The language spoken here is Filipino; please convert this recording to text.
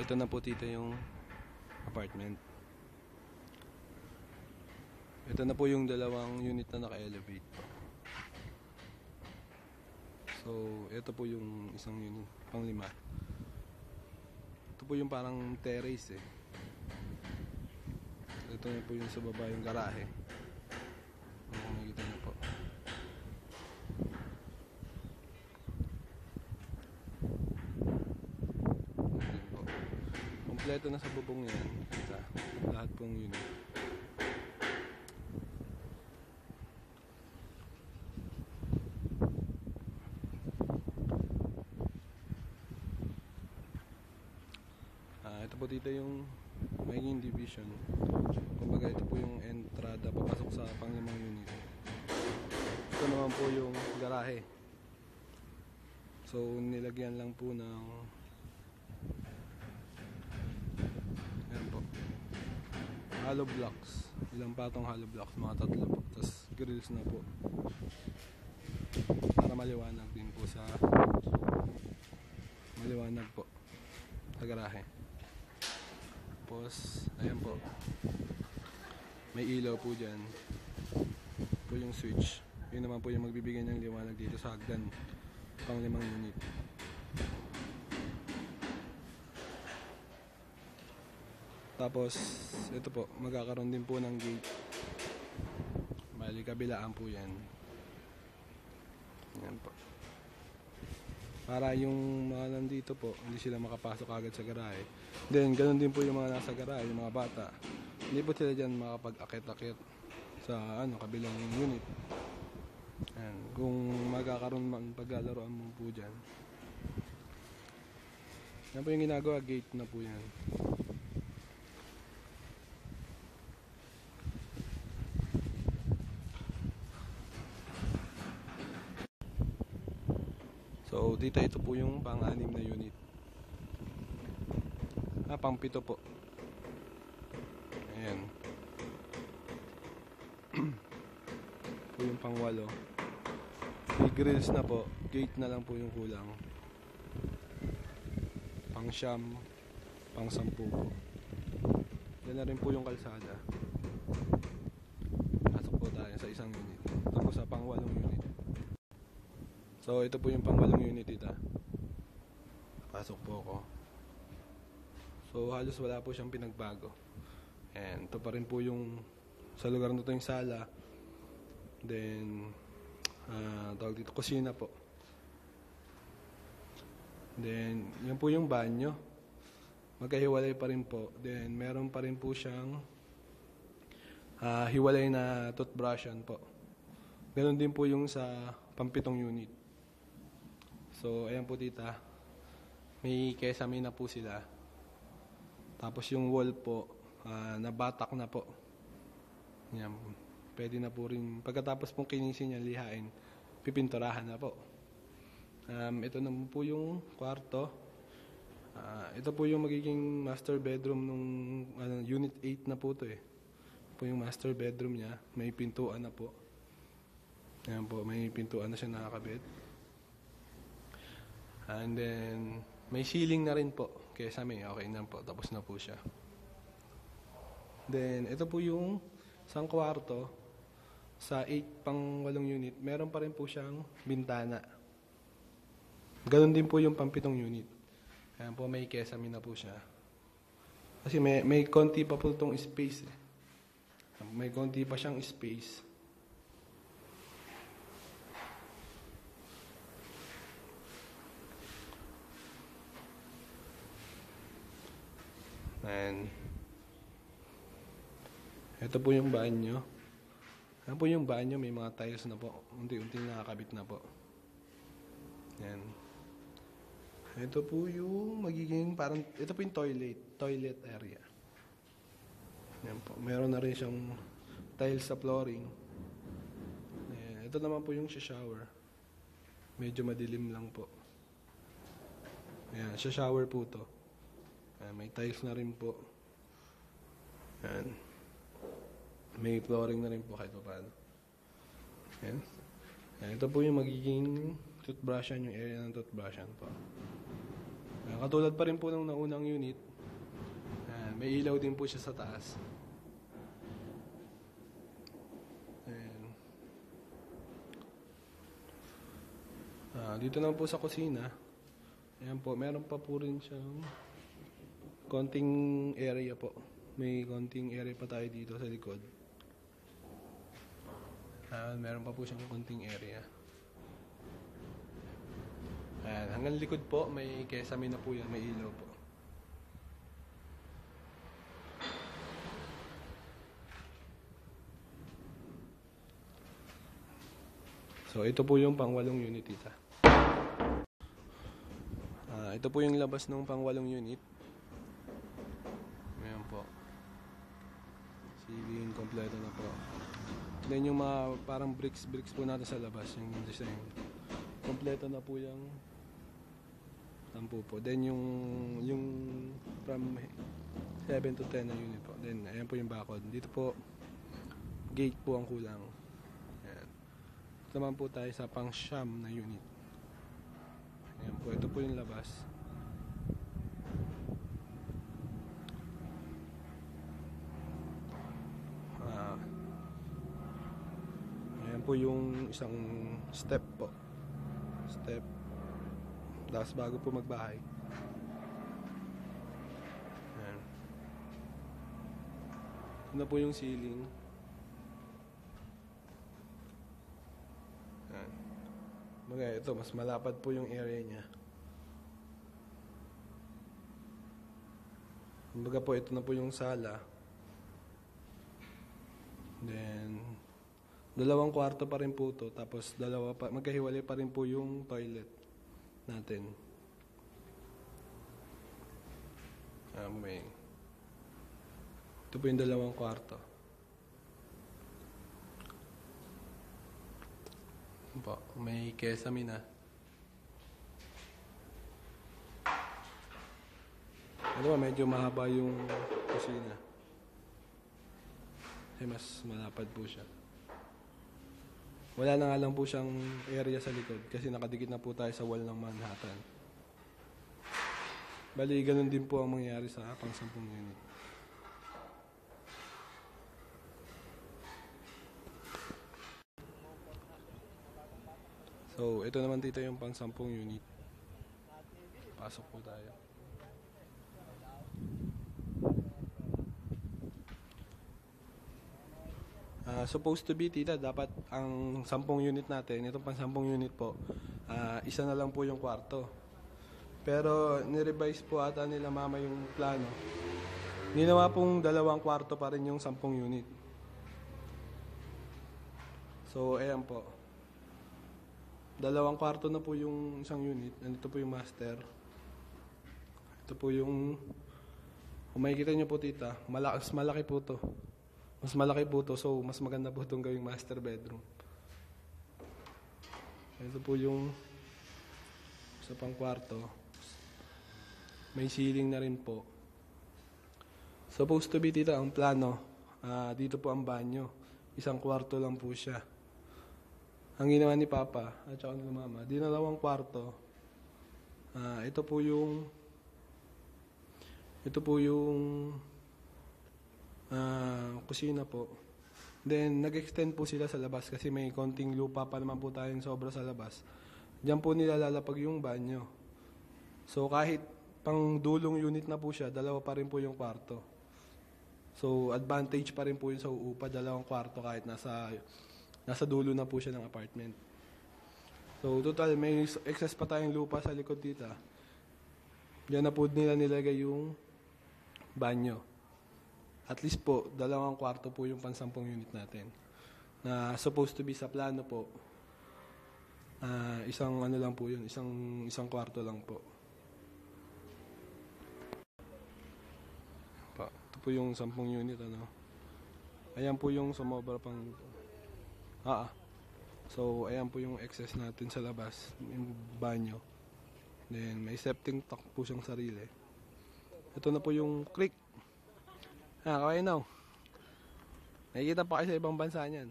Ito na po tito yung apartment. Ito na po yung dalawang unit na naka-elevate po. So, ito po yung isang unit, pang-5. Ito po yung parang terrace eh. Ito na po yung sa baba yung garahe. Kung makikita niyo po. Ayan po. Kompleto na sa bubong yan. Lahat pong unit. Ito po dito yung magiging division. Kumbaga ito po yung entrada papasok sa pang-5 unit. Ito naman po yung garahe. So nilagyan lang po ng ayan po, hollow blocks. Ilang patong hollow blocks? Mga 3 po. Tapos grills na po. Para maliwanag din po sa garahe. Tapos, ayan po. May ilaw po dyan. Po yung switch. Yun naman po yung magbibigay ng liwanag dito sa hagdan. Pang-5 unit. Tapos, ito po. Magkakaroon din po ng gate. Bali, kabilaan po yan. Ayan po. Para yung mga nandito po, hindi sila makapasok agad sa garahe. Then, ganun din po yung mga nasa garahe, yung mga bata. Hindi po sila dyan makapag-akit-akit sa kabilang unit. Ayan. Kung magkakaroon man paglalaroan mo po dyan. Yan po yung ginagawa, gate na po yan. So, dito ito po yung pang-6 na unit. Pang-7 po. Ayan. Po yung pang-8. May grills na po. Gate na lang po yung kulang. Pang-9, pang-10 po. Yan na rin po yung kalsada. Pasok po tayo sa isang unit. Tapos sa pang-8 unit. So, ito po yung pang-8 unit dito. Pasok po ako. So, halos wala po siyang pinagbago. And ito pa rin po yung sa lugar na ito yung sala. Then, tawag dito, kusina po. Then, yan po yung banyo. Magkahiwalay pa rin po. Then, meron pa rin po siyang hiwalay na toothbrushan po. Ganon din po yung sa pang-7 unit. So, ayan po tita. May kesame na po sila. Tapos yung wall po, nabatak na po. Yan. Pwede na po rin. Pagkatapos pong kinisin niya, lihain, pipinturahan na po. Ito naman po yung kwarto. Ito po yung magiging master bedroom nung unit 8 na po to eh. Ito po yung master bedroom niya. May pintuan na po. Ayan po, may pintuan na siya nakakabit. And then, may ceiling na rin po. Kesa may okay na po. Tapos na po siya. Then, ito po yung isang kwarto sa 8 unit. Meron pa rin po siyang bintana. Ganon din po yung pang-7 unit. Ayan po, may kesame na po siya. Kasi may konti pa po itong space eh. May konti pa siyang space. And ito po yung banyo. Ano po yung banyo, may mga tiles na po. Unti-unti nakakabit na po. Yan. Ito po yung magiging parang, ito po yung toilet area. Yan po. Meron na rin siyang tiles sa flooring. Yan. Ito naman po yung shower. Medyo madilim lang po. Yan, shower po to. May tiles na rin po. Yan. May flooring na rin po kahit pa paano. Yan. Ito po yung magiging toothbrushan, yung area ng toothbrushan po. Katulad pa rin po ng naunang unit. Ayan, may ilaw din po siya sa taas. Ayan. Dito naman po sa kusina. Ayan po, meron pa po rin siyang konting area po. May konting area pa tayo dito sa likod. Meron pa po siyang konting area. Ayan, hanggang likod po, may kesame na po yan, may ilaw po. So, ito po yung pang-8 unit dito. Ito po yung labas ng pang-8 unit. Ayan po. Ceiling, kompleto na po. Then yung mga parang bricks po natin sa labas, yung design. Kompleto na po yung tampo po. Then yung from 7 to 10 na unit po. Then ayan po yung bakod. Dito po, gate po ang kulang. Ayan. Ito naman po tayo sa pang-siyam na unit. Ayan po, ito po yung labas. Ayan po yung isang step po. Step. Tapos bago po magbahay. Ayan. Ito na po yung ceiling. Ayan. Bagay, ito, mas malapad po yung area niya. Kumbaga po, ito na po yung sala. Then, 2 kwarto pa rin po to. Tapos, magkahiwalay pa rin po yung toilet natin. Ito po yung 2 kwarto. May kesame na. Ano ba, medyo mahaba yung kusina. Mas malapad po siya. Wala na nga lang po siyang area sa likod kasi nakadikit na po tayo sa wall ng Manhattan. Bali, ganun din po ang mangyayari sa pang-10 unit. So, ito naman dito yung pang-10 unit. Pasok po tayo. Supposed to be, tita, dapat ang 10 unit natin, itong pang 10 unit po, isa na lang po yung kwarto. Pero nirevise po ata nila mama yung plano. Ginawa pong 2 kwarto pa rin yung 10 unit. So, ayan po. 2 kwarto na po yung isang unit. Ito po yung master. Ito po yung, kung makikita nyo po, tita, malaki po to. Mas malaki po to, so mas maganda po itong gawing master bedroom. Ito po yung sa pang kwarto. May ceiling na rin po. Supposed to be, tita, ang plano, dito po ang banyo. 1 kwarto lang po siya. Ang ginawa ni Papa at saka ni Mama, 2 kwarto. Ito po yung kusina po. Then, nag-extend po sila sa labas kasi may konting lupa pa naman po tayong sobra sa labas. Diyan po nila lalapag yung banyo. So, kahit pang dulong unit na po siya, 2 pa rin po yung kwarto. So, advantage pa rin po yun sa uupa, 2 kwarto kahit nasa dulo na po siya ng apartment. So, total, may excess pa tayong lupa sa likod dito. Diyan na po nila nilagay yung banyo. At least po, 2 kwarto po yung pang-10 unit natin. Na supposed to be sa plano po, isang ano lang po yun, isang kwarto lang po. Ito po yung 10 unit, ano. Ayan po yung sumobra pang, So, ayan po yung excess natin sa labas, yung banyo. Then, may septic tank po siyang sarili. Ito na po yung creek. Kaway now. Nakikita pa kayo sa ibang bansa niyan.